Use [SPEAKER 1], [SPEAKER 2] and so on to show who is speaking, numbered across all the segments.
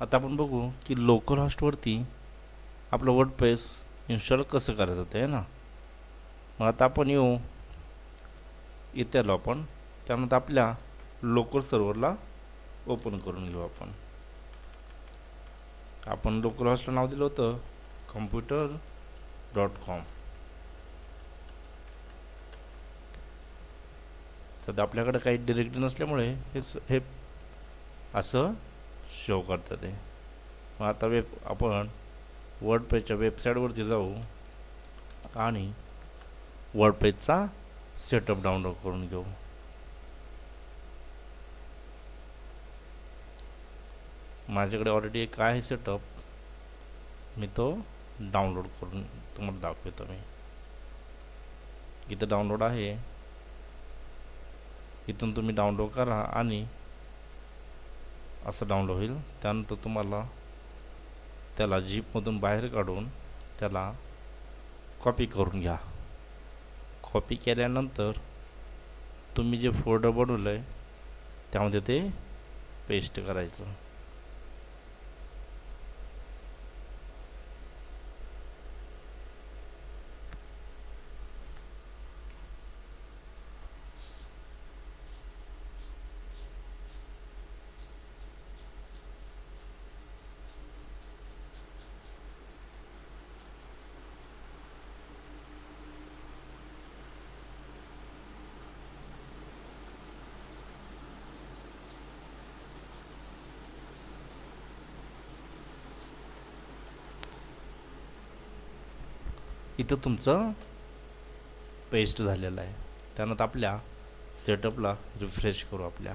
[SPEAKER 1] आता आपण बघू की लोकल हॉस्टवरती आपलं वर्डप्रेस इन्स्टॉल कसं करायचं ते आहे ना. मग आता आपण येऊ इथे आलो आपण. त्यानंतर आपल्या लोकल सर्व्हरला ओपन करून घेऊ. आपण लोकल हॉस्टला नाव दिलं होतं computer.com. सध्या आपल्याकडे काही डिरेक्टरी नसल्यामुळे हे असं शो करतं ते. मग आता आपण वर्डप्रेसच्या वेबसाईटवरती जाऊ आणि वर्डप्रेसचा सेटअप डाउनलोड करून घेऊ. माझ्याकडे ऑलरेडी एक आहे सेटअप, मी तो डाउनलोड करून तुम्हाला दाखवतो. मी इथं डाउनलोड आहे, इथून तुम्ही डाउनलोड करा आणि असं डाउनलोड होईल. त्यानंतर तुम्हाला त्याला झिपमधून बाहेर काढून त्याला कॉपी करून घ्या. कॉपी केल्यानंतर तुम्ही जे फोल्डर बनवलं आहे त्यामध्ये ते पेस्ट करायचं. इथं तुमचं पेस्ट झालेलं आहे. त्यानंतर आपल्या सेटअपला रिफ्रेश करू आपल्या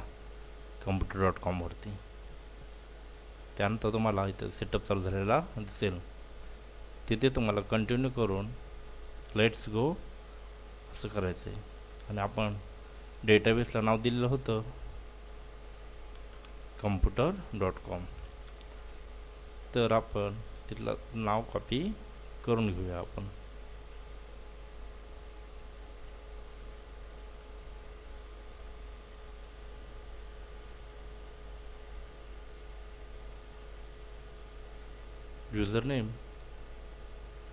[SPEAKER 1] computer.com वरती. त्यानंतर तुम्हाला इथं सेटअप चालू झालेला दिसेल. तिथे तुम्हाला कंटिन्यू करून लेट्स गो असं करायचं आहे. आणि आपण डेटाबेसला नाव दिलेलं होतं computer.com. तर आपण तिथलं नाव कॉपी करून घेऊया. आपण युजर नेम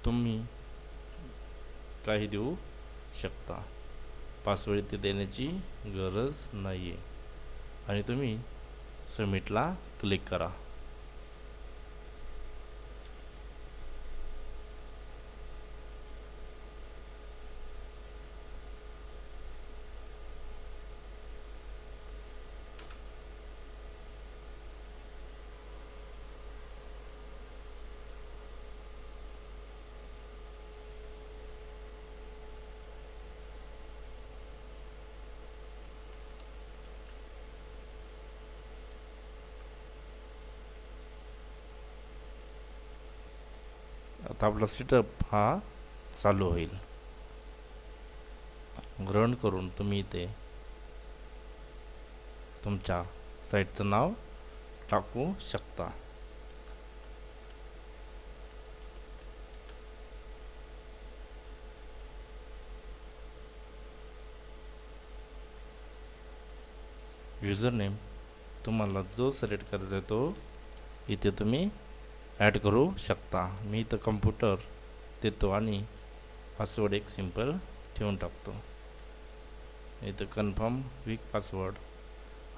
[SPEAKER 1] तुम्ही काही देऊ शकता, पासवर्ड इथे देण्याची गरज नाही आहे. आणि तुम्ही सबमिटला क्लिक करा. आता आपला सेटअप हा चालू होईल. रन करून तुम्ही इथे तुमच्या साईटचं नाव टाकू शकता. युजर नेम तुम्हाला जो सिलेक्ट करायचा आहे तो इथे तुम्ही ॲड करू शकता. मी इथं कम्प्युटर देतो आणि पासवर्ड एक सिंपल ठेवून टाकतो. इथं कन्फर्म विथ पासवर्ड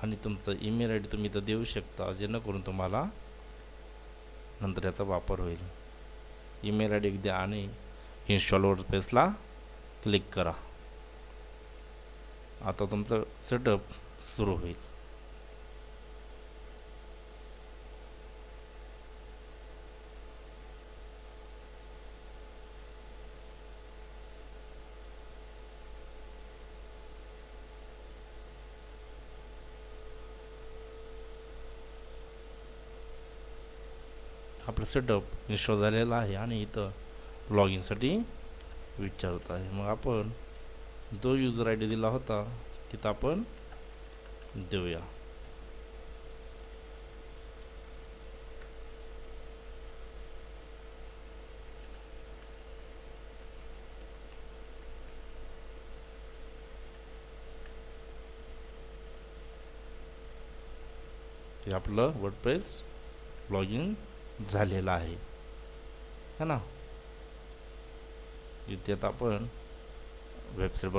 [SPEAKER 1] आणि तुमचा ईमेल आय डी तुम्ही इथं देऊ शकता, जेणेकरून तुम्हाला नंतर याचा वापर होईल. ईमेल आय डी द्या आणि इन्स्टॉल वर्डप्रेसला क्लिक करा. आता तुमचं सेटअप सुरू होईल. आपलं सेटअप इन्स्टॉल झालेला आहे आणि इथं लॉग इनसाठी विचारत आहे. मग आपण जो युजर आय डी दिला होता तिथं आपण देऊया. ते आपलं वर्डप्रेस लॉग इन झालेला आहे, है ना. इथे आता आपण वेबसाईट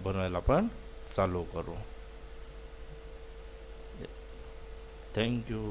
[SPEAKER 1] बनवायला आपण चालू करू. थँक्यू.